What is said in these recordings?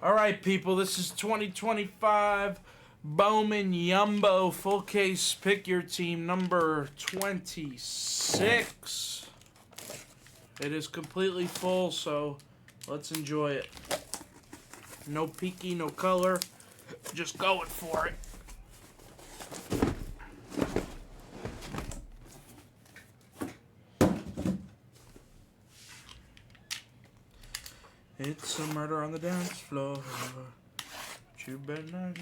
Alright, people, this is 2025 Bowman Yumbo full case pick your team number 26. It is completely full, so let's enjoy it. No peeky, no color, just going for it. It's a murder on the dance floor. But you better not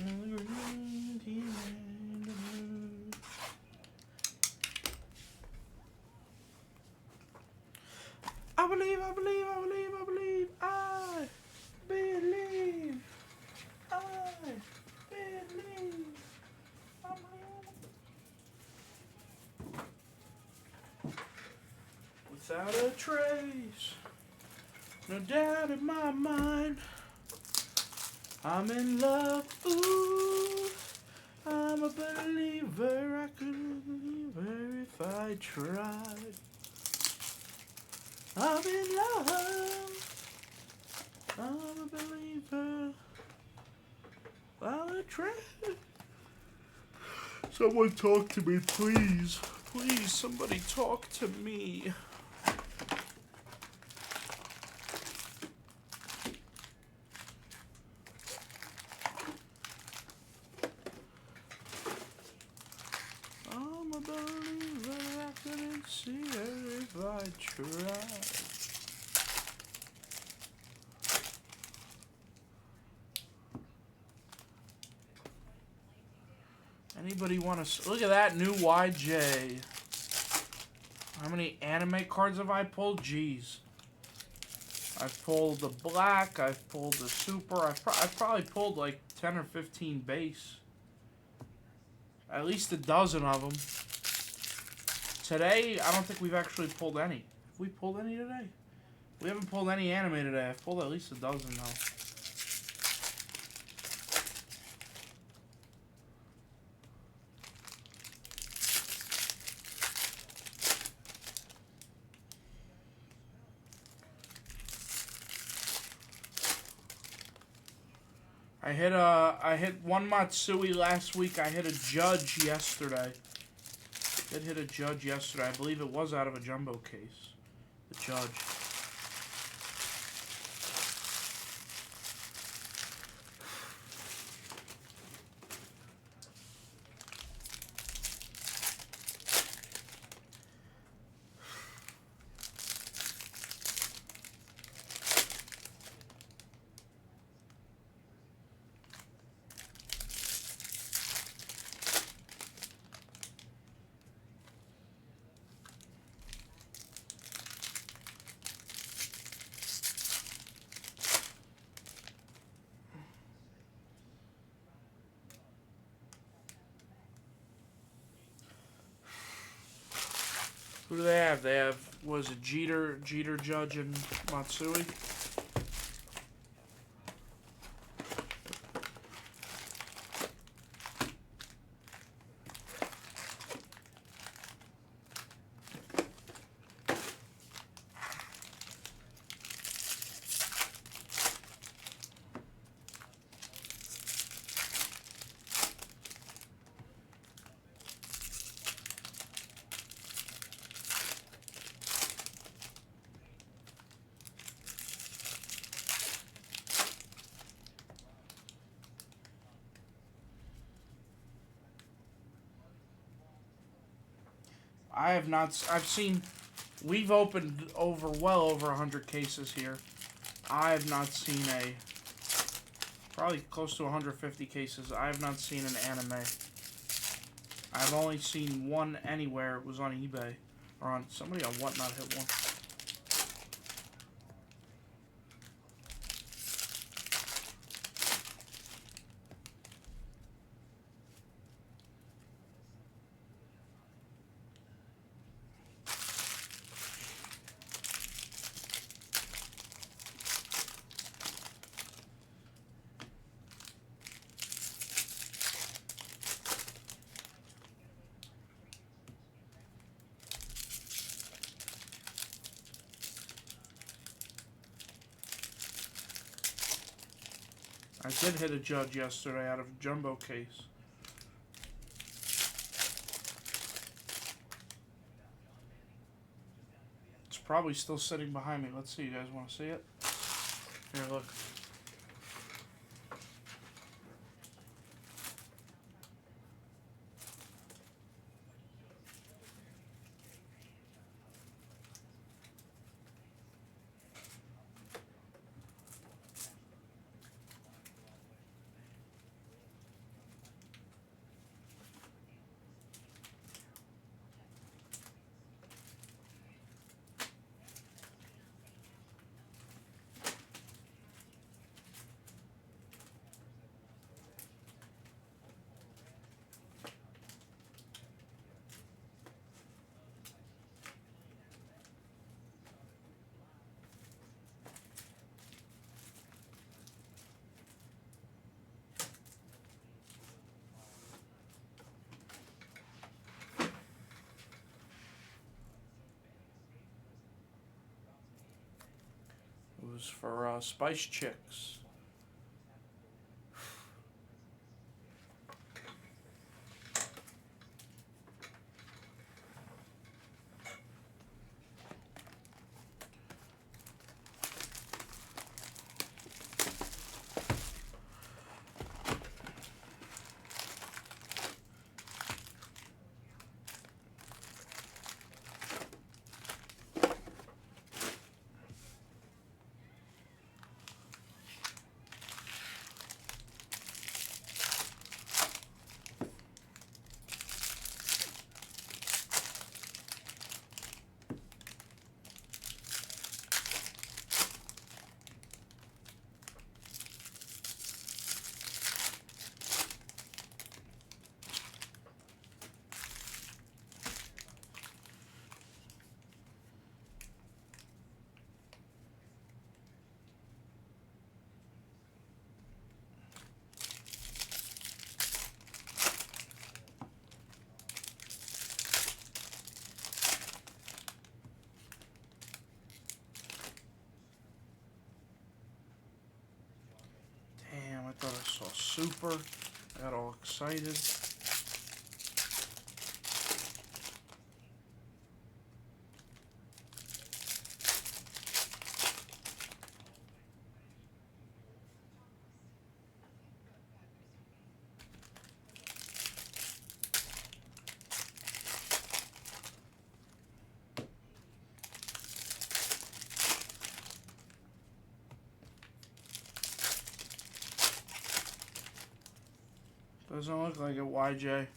I believe, I believe, I believe, I believe, I believe, I believe, I believe. Without a trace, no doubt in my mind, I'm in love, ooh, I'm a believer, I could believer if I tried. I'm in love, I'm a believer, I'll try. Someone talk to me, please. Please, somebody talk to me. I'm a believer, I couldn't see her if I tried. Anybody want to look at that new YJ? How many anime cards have I pulled? Jeez. I've pulled the black, I've pulled the super, I've probably pulled like 10 or 15 base. At least a dozen of them. Today, I don't think we've actually pulled any. Have we pulled any today? We haven't pulled any anime today. I've pulled at least a dozen though. I hit one Matsui last week. I hit a Judge yesterday. Did hit a Judge yesterday. I believe it was out of a jumbo case. The Judge. Who do they have? They have, was it Jeter, Judge, and Matsui? I have not. I've seen. We've opened well over 100 cases here. I have not seen probably close to 150 cases. I have not seen an anime. I've only seen one anywhere. It was on eBay or on somebody on Whatnot hit one. I did hit a judge yesterday out of a jumbo case. It's probably still sitting behind me. Let's see. You guys want to see it? Here, look. It was for Spice Chicks. Damn, I thought I saw Super. I got all excited. Doesn't look like it, YJ.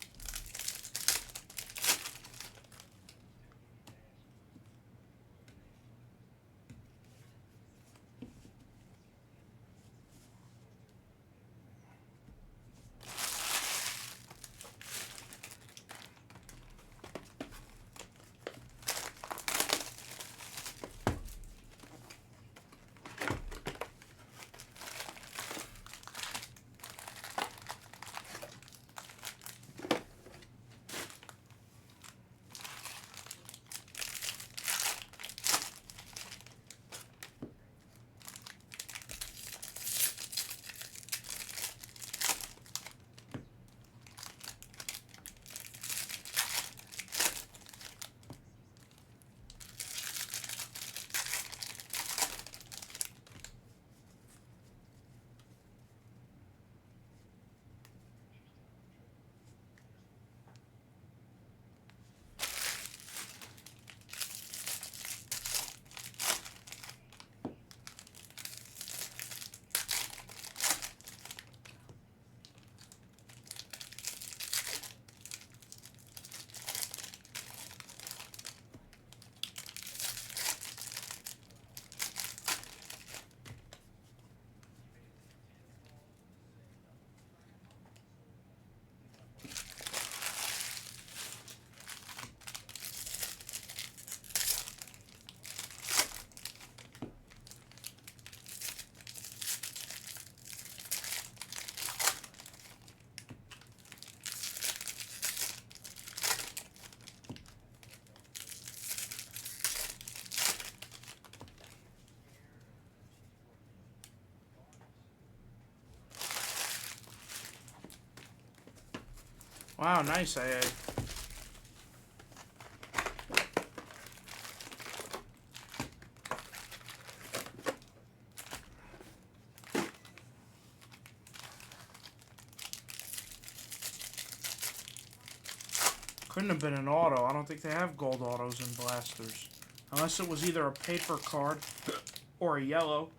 Wow, nice AA. Couldn't have been an auto. I don't think they have gold autos in blasters. Unless it was either a paper card or a yellow.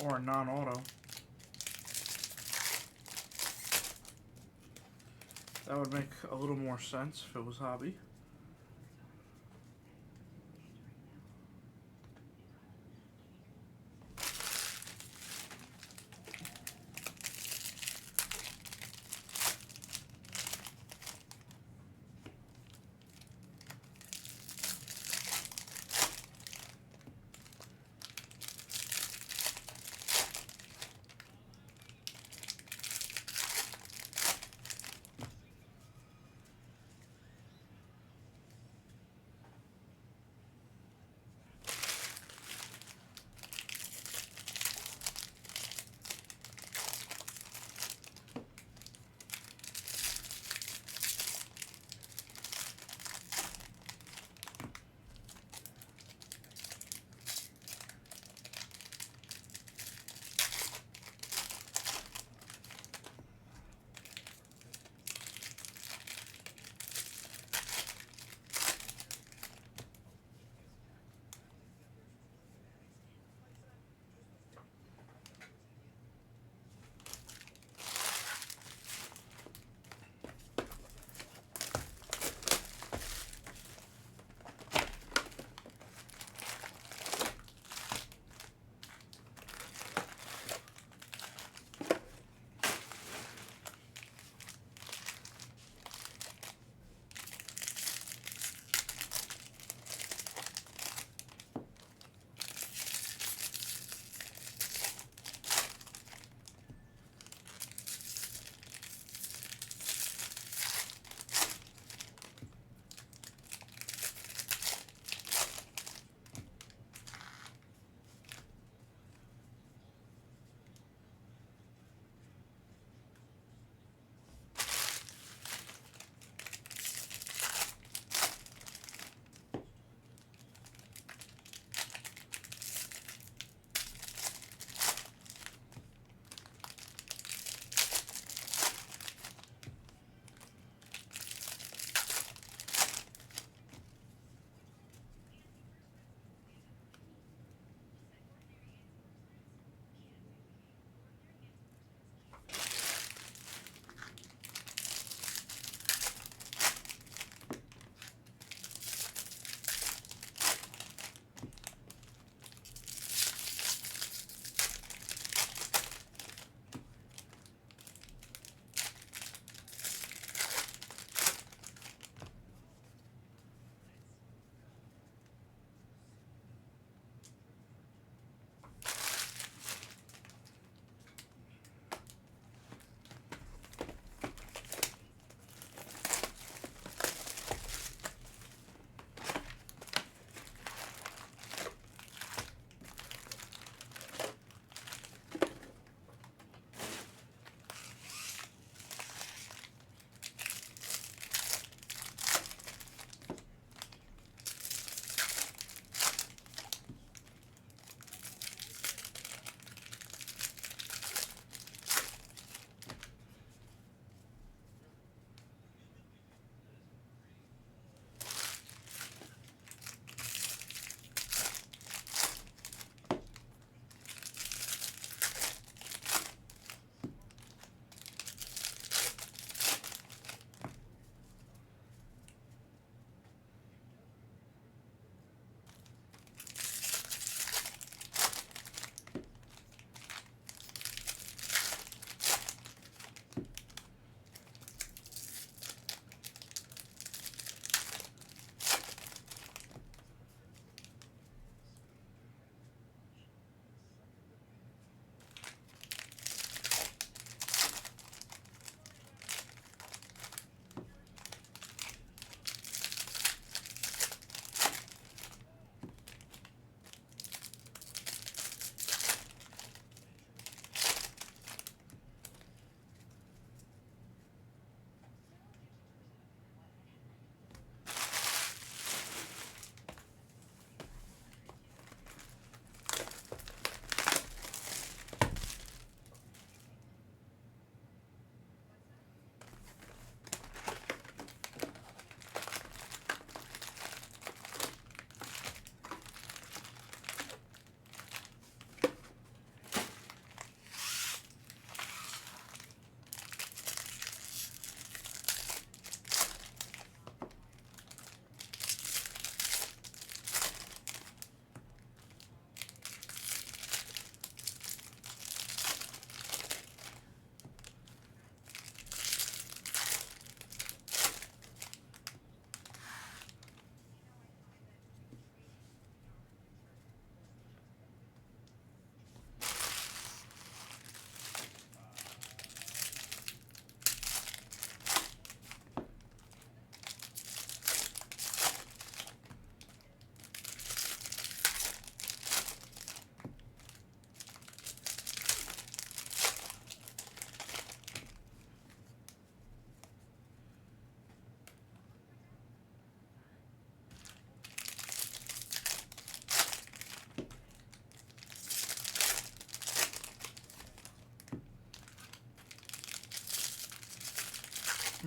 Or a non-auto. That would make a little more sense if it was hobby.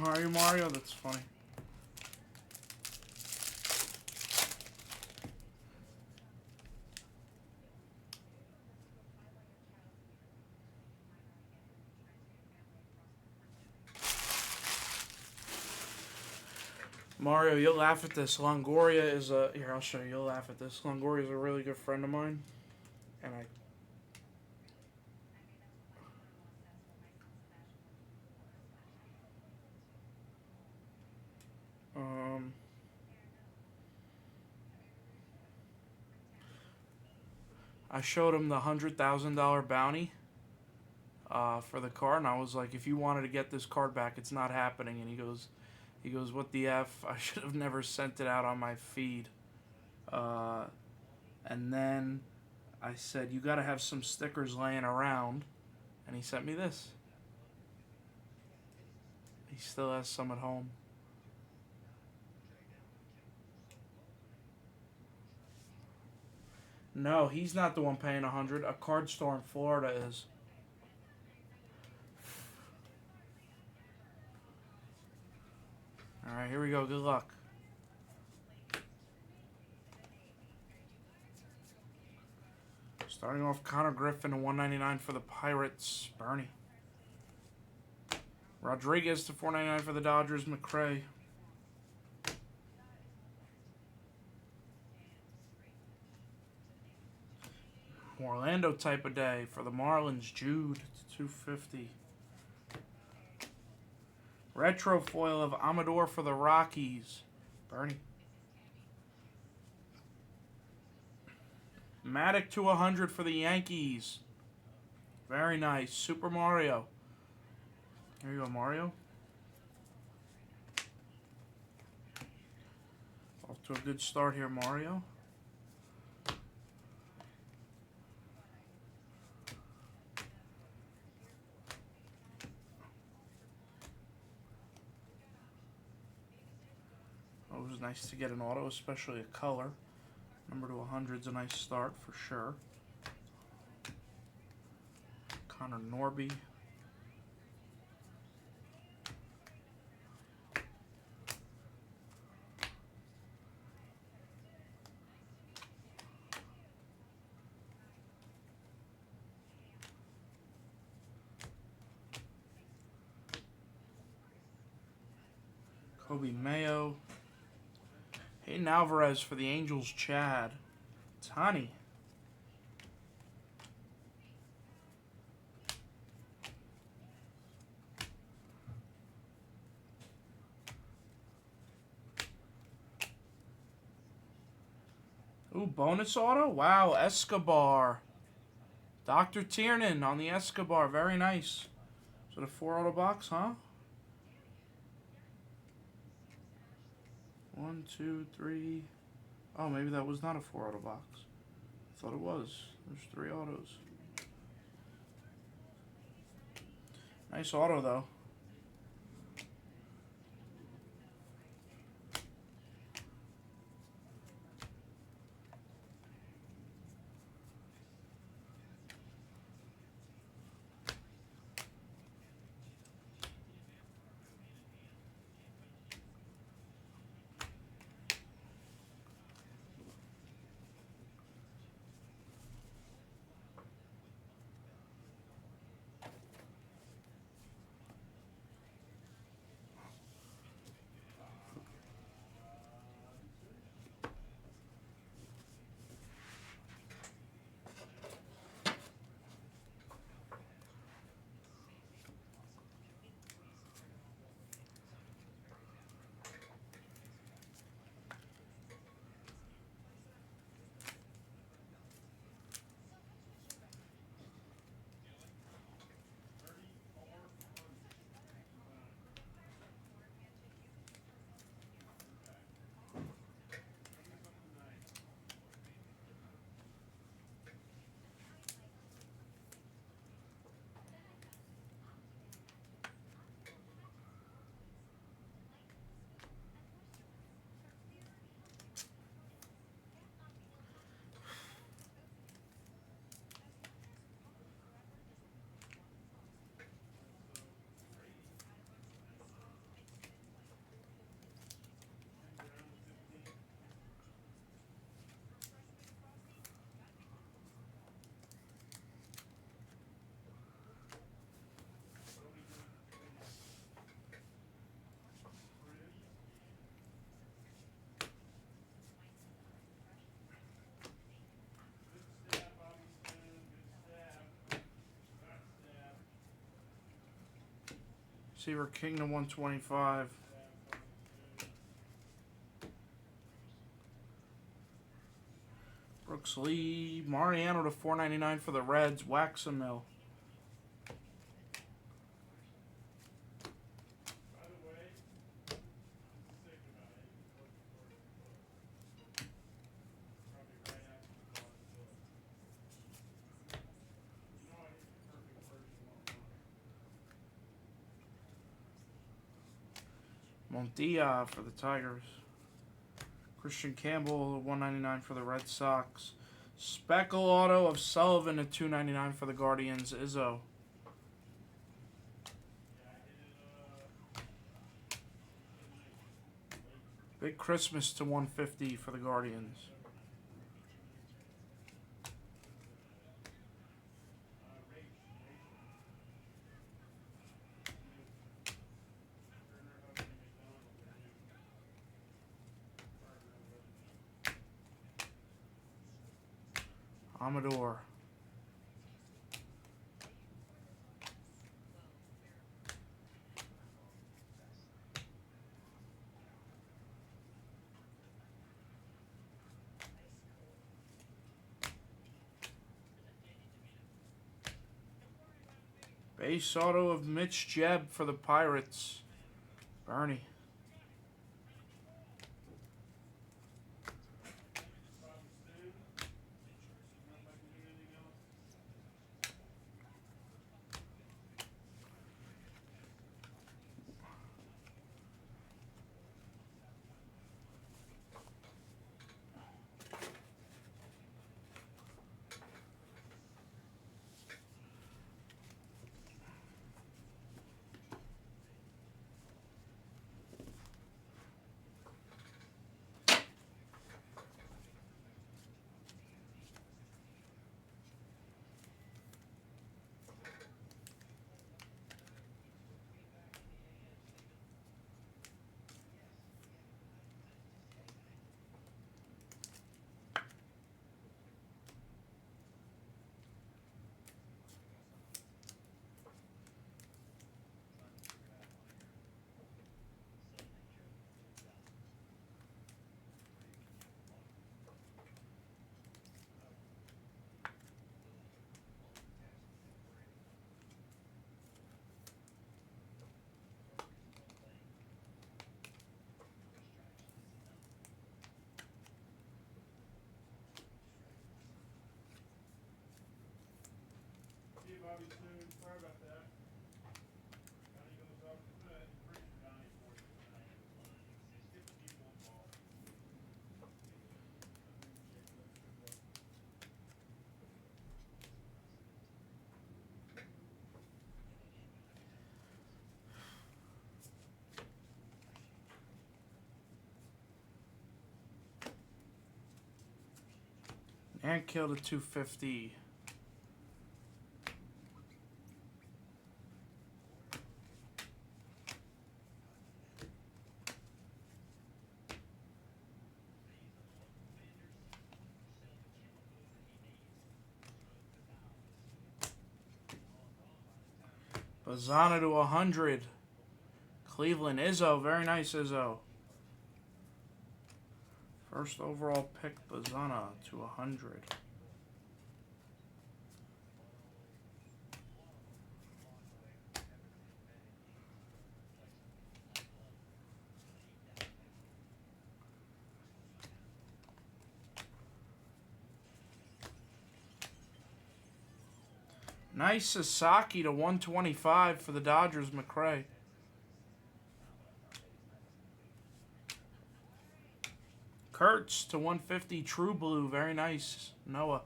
Are you Mario? That's funny. Mario, you'll laugh at this. Longoria is a... Here, I'll show you. You'll laugh at this. Longoria is a really good friend of mine. And I showed him the $100,000 bounty for the card, and I was like, if you wanted to get this card back, it's not happening. And he goes, what the F? I should have never sent it out on my feed. And then I said, you got to have some stickers laying around. And he sent me this. He still has some at home. No, he's not the one paying $100. A card store in Florida is. All right, here we go. Good luck. Starting off, Connor Griffin to $199 for the Pirates. Bernie. Rodriguez to $499 for the Dodgers. McRae. Orlando type of day for the Marlins. Jude to $250. Retro foil of Amador for the Rockies. Bernie. Matic to $100 for the Yankees. Very nice. Super Mario. Here you go, Mario. Off to a good start here, Mario. It was nice to get an auto, especially a color. Number to 100 is a nice start for sure. Connor Norby. Kobe Mayo. Hayden Alvarez for the Angels. Chad. Tani. Ooh, bonus auto? Wow, Escobar. Dr. Tiernan on the Escobar. Very nice. Is it a 4 auto box, huh? 1, 2, 3. Oh, maybe that was not a 4 auto box. I thought it was. There's 3 autos. Nice auto, though. Receiver King to 125. Brooks Lee. Mariano to 499 for the Reds. Waxamill. Montia for the Tigers. Christian Campbell, 199 for the Red Sox. Speckle auto of Sullivan at 299 for the Guardians. Izzo. Big Christmas to 150 for the Guardians. Amador. Base auto of Mitch Jebb for the Pirates. Bernie. And killed a 250. Bazana to 100. Cleveland. Izzo. Very nice, Izzo. First overall pick, Bazana to 100. Nice Sasaki to 125 for the Dodgers, McRae. Kurtz to 150, True Blue. Very nice, Noah.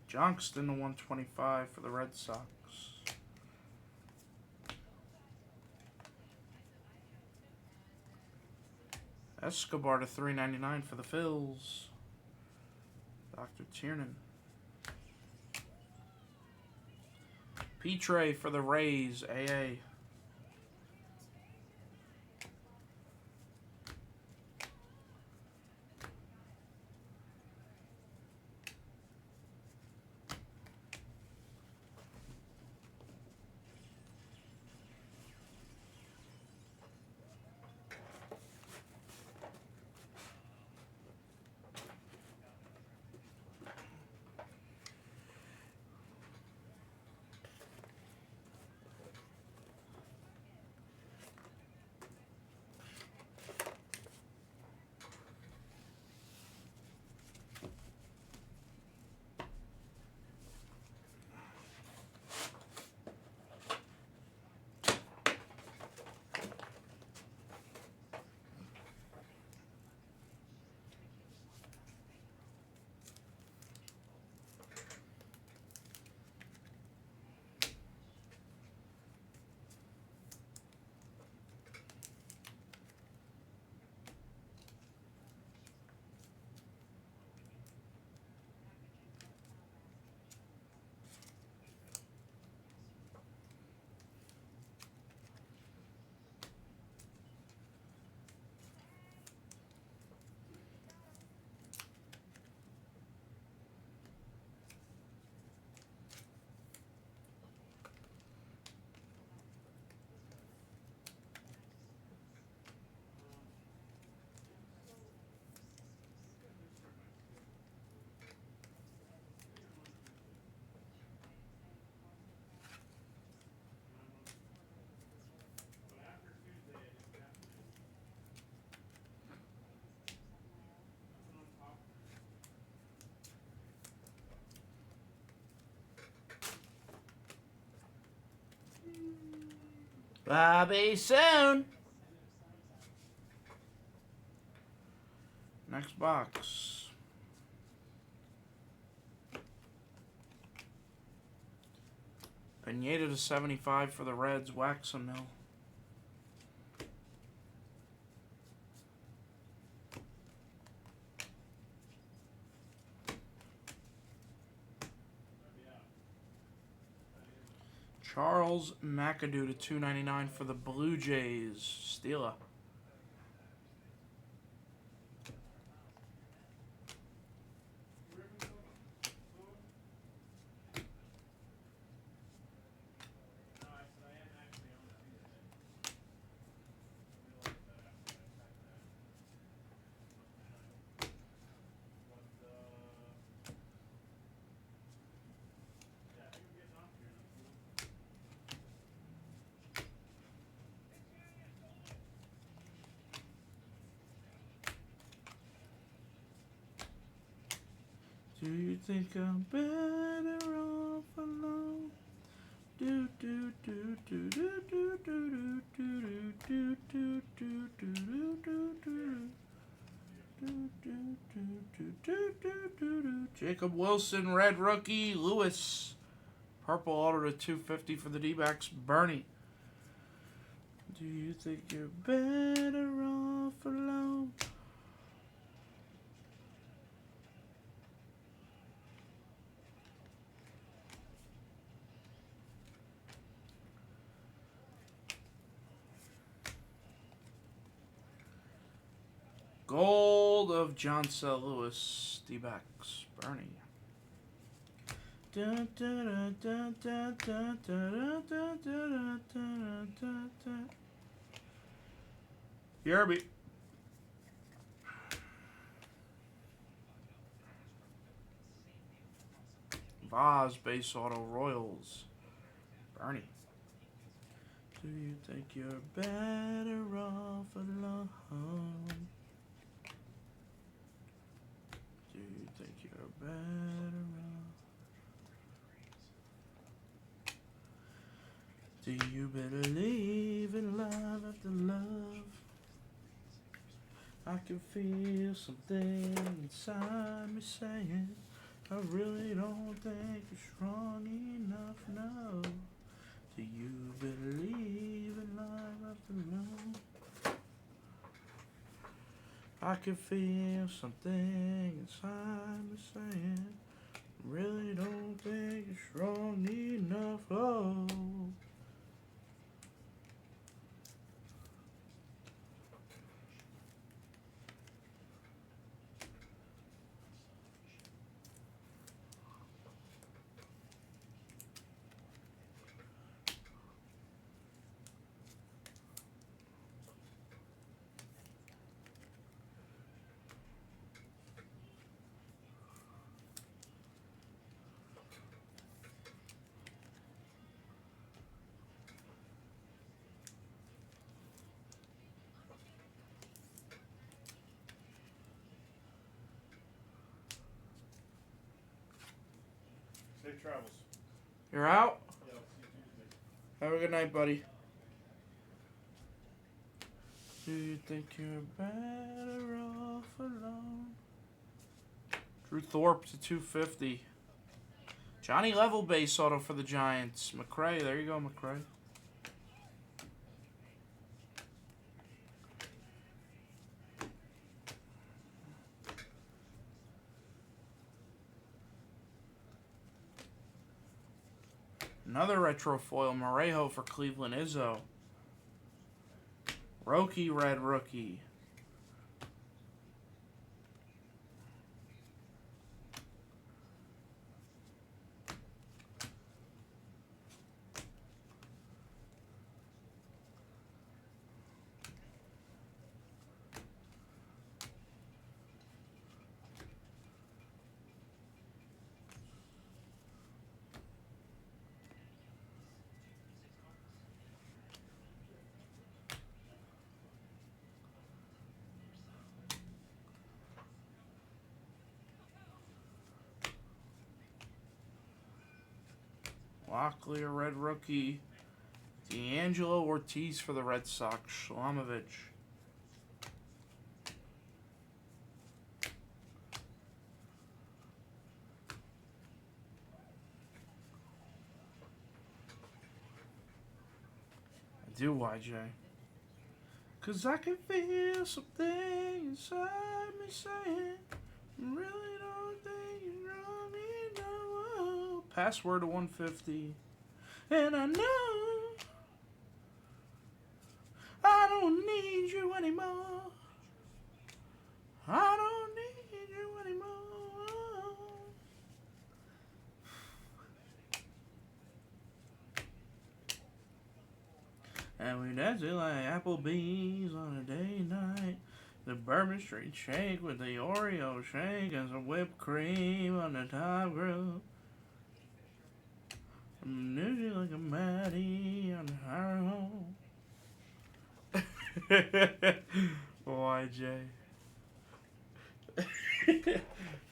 Johnston to 125 for the Red Sox. Escobar to 399 for the Phils. Dr. Tiernan. Petre for the Rays, AA. Bobby soon. Next box. Pineda to 75 for the Reds, Waxamill. Charles McAdoo to 299 for the Blue Jays, Steela. Do you think I'm better off alone? Do do do do do do do do do do do do do. Jacob Wilson, red rookie, Lewis. Purple auto to 250 for the D-backs, Bernie. Do you think you're better off alone? Gold of John Cell Lewis, D-backs, Bernie. Yerby. Vaz, base auto, Royals, Bernie. Do you think you're better off alone? Do you think you're better off? Do you believe in love after love? I can feel something inside me saying I really don't think you're strong enough, no. Do you believe in love after love? I can feel something inside me saying Really don't think you're strong enough. Oh. Safe travels. You're out? Yeah, I'll see you Tuesday. Have a good night, buddy. Do you think you're better off alone? Drew Thorpe to 250. Johnny Level base auto for the Giants. McCray, there you go, McCray. Another retro foil, Morejo for Cleveland. Izzo. Roki red rookie. Locklear red rookie. D'Angelo Ortiz for the Red Sox. Shlomovich. I do, YJ. Cause I can feel something inside me saying, really don't think you're wrong enough. Password to 150. And I know I don't need you anymore. I don't need you anymore. And we dancing like Applebee's on a day night. The Bourbon Street shake with the Oreo shake and some whipped cream on the top grill. I'm nudging like a Maddie on the high home. YJ.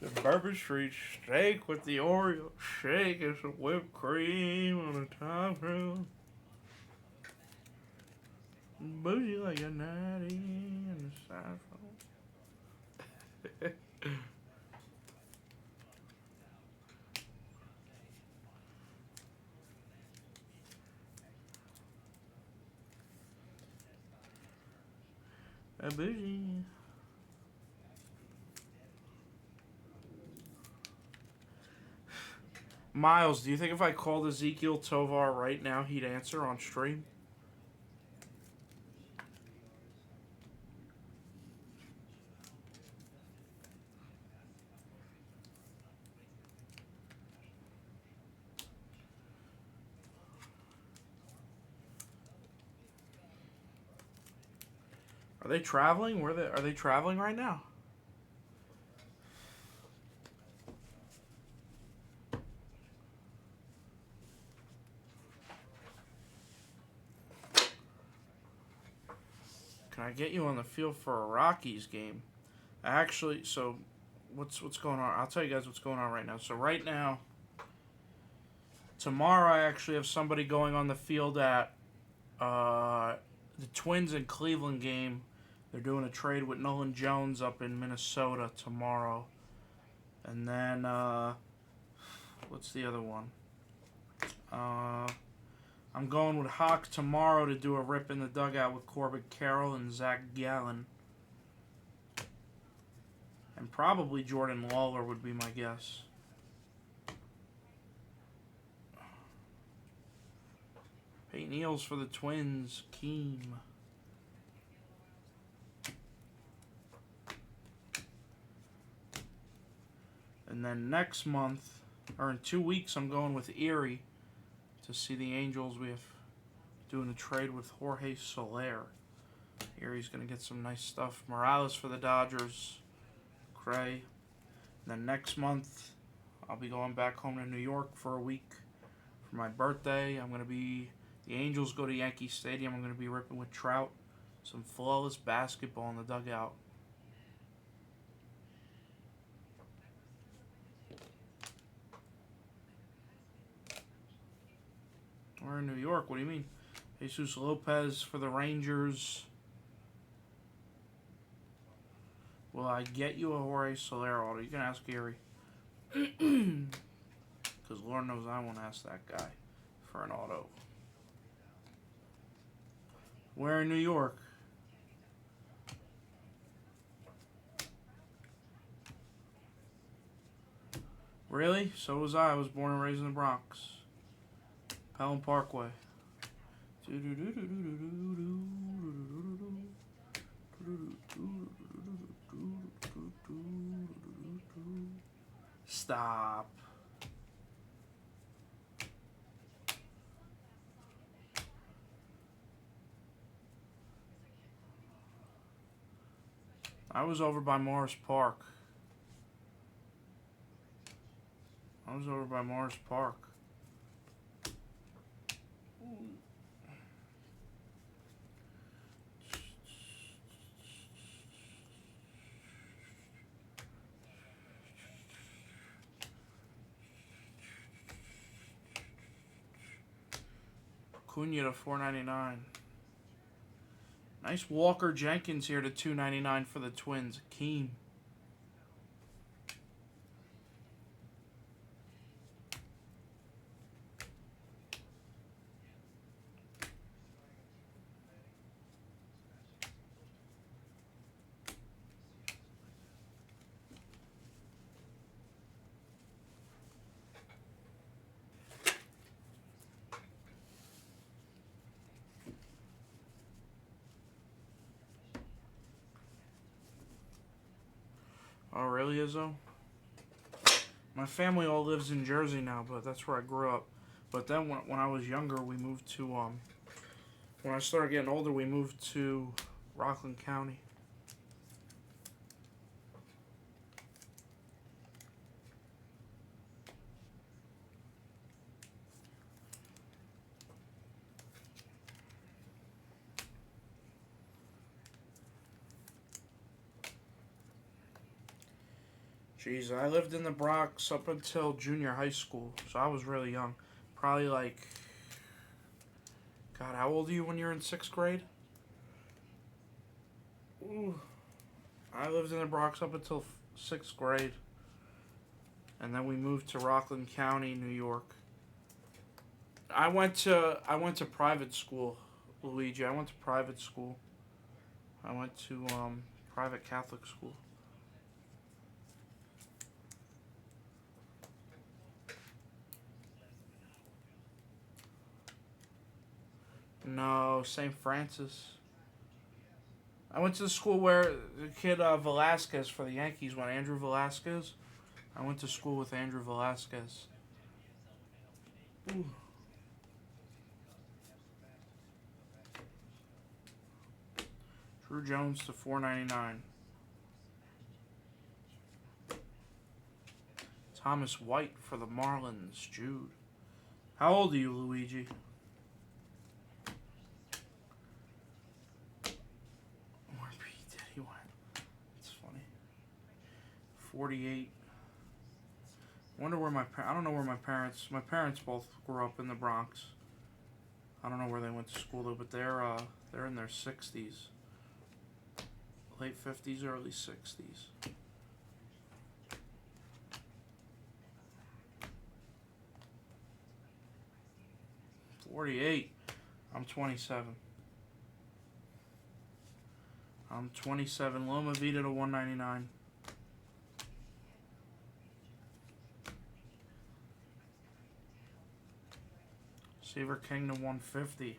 The Bourbon Street steak with the Oreo shake and some whipped cream on the top grill. Bougie like a natty and a styrofoam. A bougie. Miles, do you think if I called Ezekiel Tovar right now, he'd answer on stream? Are they traveling? Are they traveling right now? Can I get you on the field for a Rockies game? Actually, so what's going on? I'll tell you guys what's going on right now. So right now, tomorrow I actually have somebody going on the field at the Twins and Cleveland game. They're doing a trade with Nolan Jones up in Minnesota tomorrow. And then, what's the other one? I'm going with Hawk tomorrow to do a rip in the dugout with Corbett Carroll and Zach Gallen. And probably Jordan Lawler would be my guess. Neals for the Twins, Keem. And then next month, or in 2 weeks, I'm going with Erie to see the Angels. We have doing a trade with Jorge Soler. Erie's going to get some nice stuff. Morales for the Dodgers, Cray. And then next month, I'll be going back home to New York for a week for my birthday. The Angels go to Yankee Stadium. I'm going to be ripping with Trout. Some flawless basketball in the dugout. We're in New York. What do you mean? Jesus Lopez for the Rangers. Will I get you a Jorge Soler auto? You can ask Gary. Because Lord knows I won't ask that guy for an auto. We're in New York. Really? So was I. I was born and raised in the Bronx. Pelham Parkway. Stop. I was over by Morris Park. Cunha to $4.99. Nice Walker Jenkins here to $2.99 for the Twins. Keem. Oh, really, Izzo? My family all lives in Jersey now, but that's where I grew up. But then when I was younger, we moved to, when I started getting older, we moved to Rockland County. Jeez, I lived in the Bronx up until junior high school, so I was really young. Probably like, God, how old are you when you're in 6th grade? Ooh. I lived in the Bronx up until 6th grade, and then we moved to Rockland County, New York. I went to private school, Luigi. I went to private school. I went to private Catholic school. No, St. Francis. I went to the school where the kid Velasquez for the Yankees went. Andrew Velasquez. I went to school with Andrew Velasquez. Ooh. Drew Jones to $4.99. Thomas White for the Marlins. Jude. How old are you, Luigi? Where P. Diddy went. That's funny. 48. Wonder where I don't know where my parents both grew up in the Bronx. I don't know where they went to school though, but they're in their 60s. Late 50s, early 60s. $48. I'm 27. I'm 27. Loma Vita to $1.99. Receiver King to 150.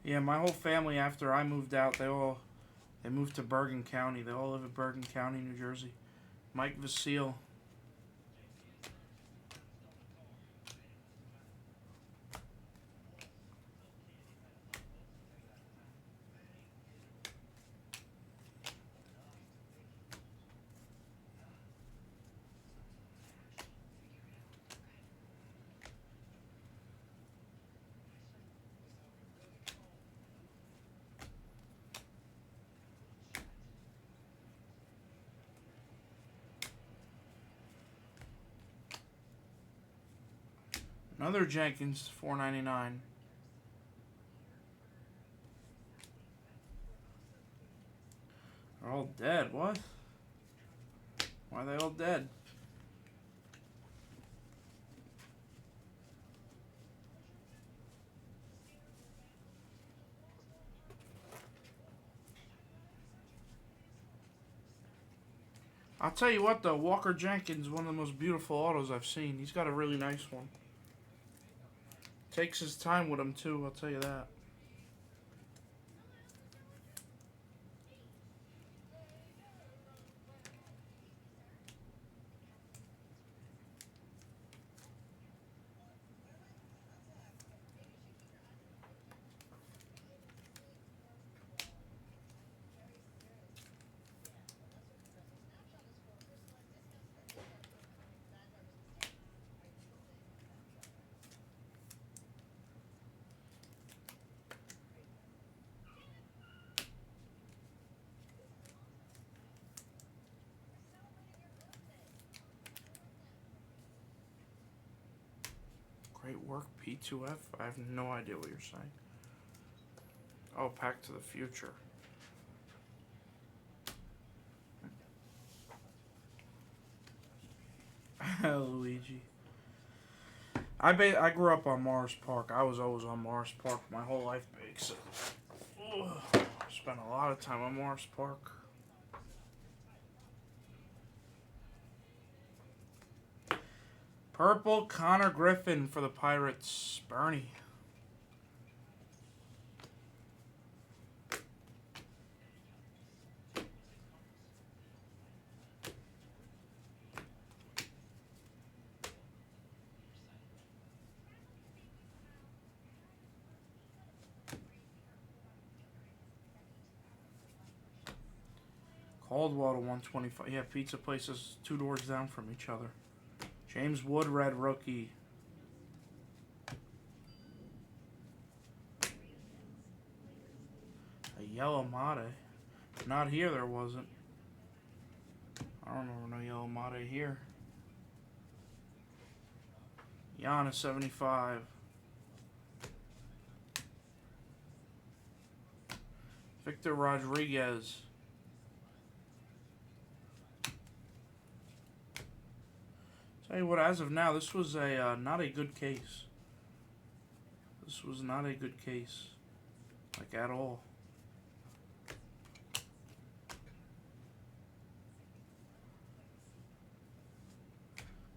Yeah, my whole family after I moved out, they moved to Bergen County. They all live in Bergen County, New Jersey. Mike Vasile. Another Jenkins, $4.99. They're all dead. What? Why are they all dead? I'll tell you what though, Walker Jenkins, one of the most beautiful autos I've seen. He's got a really nice one. Takes his time with him too, I'll tell you that. Great work, P2F. I have no idea what you're saying. Oh, Back to the Future. Luigi. I grew up on Morris Park. I was always on Morris Park my whole life, big. So, I spent a lot of time on Morris Park. Purple Connor Griffin for the Pirates. Bernie. Caldwell to 125. Yeah, pizza places 2 doors down from each other. James Wood, red rookie. A yellow Mate. Not here, there wasn't. I don't remember no yellow Mate here. Giannis, 75. Victor Rodriguez. Tell you what, as of now, this was a not a good case. This was not a good case, like at all.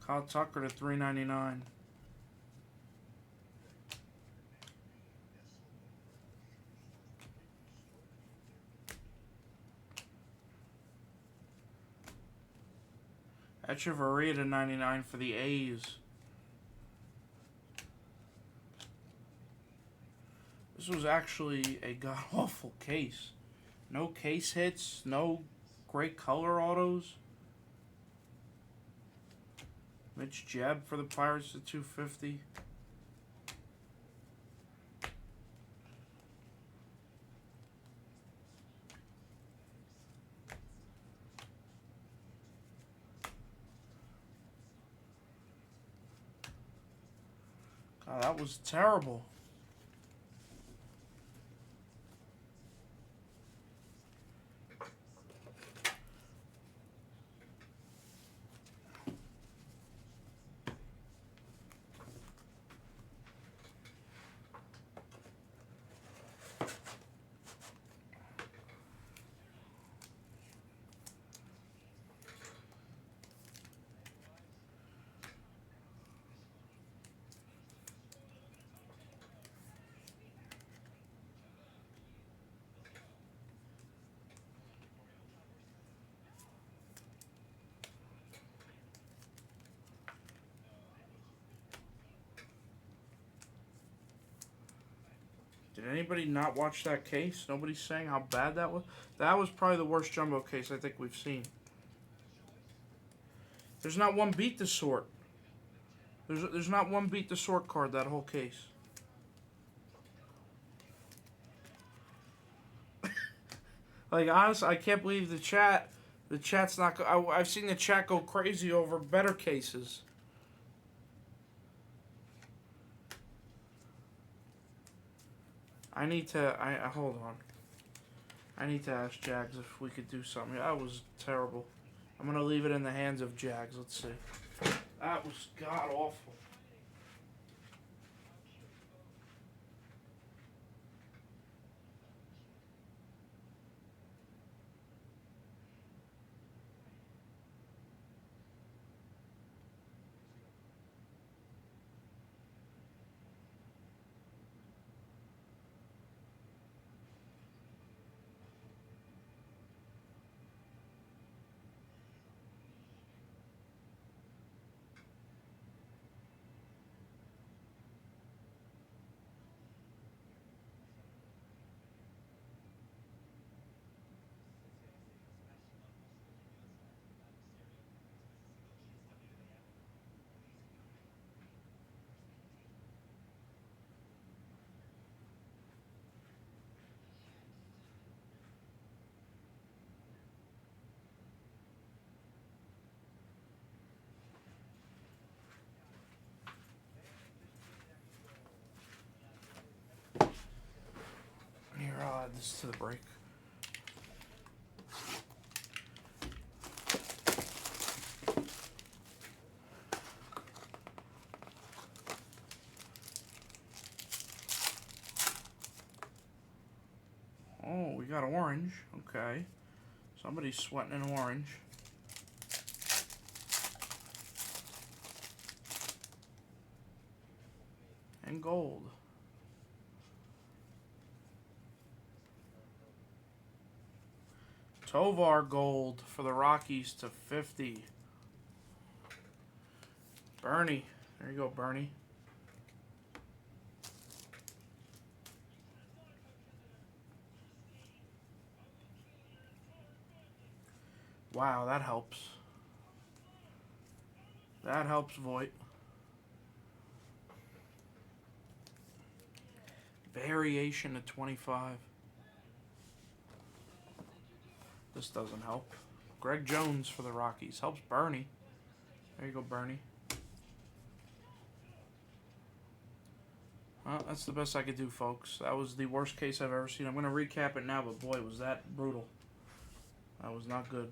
Kyle Tucker to 399. Echeverria to 99 for the A's. This was actually a god-awful case. No case hits, no great color autos. Mitch Jebb for the Pirates to 250. God, that was terrible. Did anybody not watch that case? Nobody's saying how bad that was? That was probably the worst jumbo case I think we've seen. There's not one beat the sort. There's not one beat the sort card that whole case. Like, honestly, I can't believe the chat's not... I've seen the chat go crazy over better cases. I need to... hold on. I need to ask Jags if we could do something. That was terrible. I'm going to leave it in the hands of Jags. Let's see. That was god-awful. Here, I'll add this to the break. Oh, we got orange. Okay. Somebody's sweating an orange. And gold. Tovar gold for the Rockies to 50. Bernie. There you go, Bernie. Wow, that helps. That helps, Voight. Variation to 25. This doesn't help. Greg Jones for the Rockies. Helps Bernie. There you go, Bernie. Well, that's the best I could do, folks. That was the worst case I've ever seen. I'm going to recap it now, but boy, was that brutal. That was not good.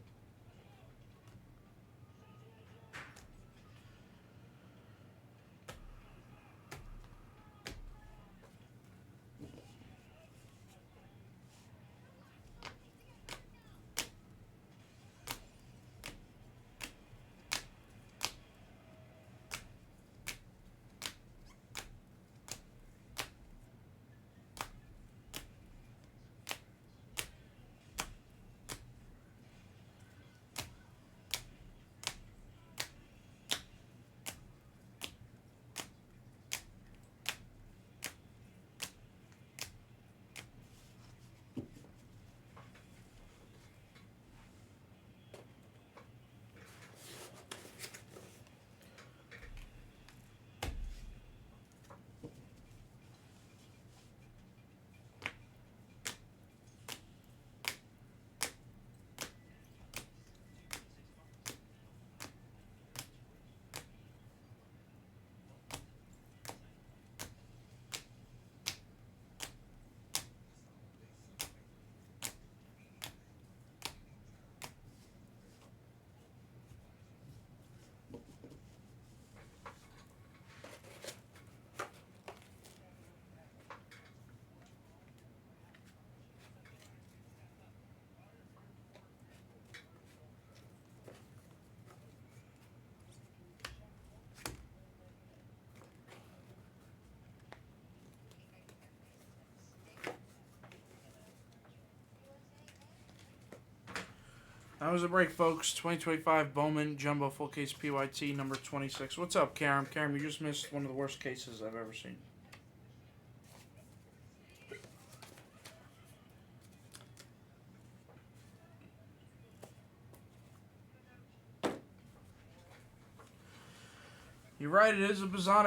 That was a break, folks. 2025 Bowman Jumbo Full Case PYT number 26. What's up, Karam? Karam, you just missed one of the worst cases I've ever seen. You're right, it is a Bazonic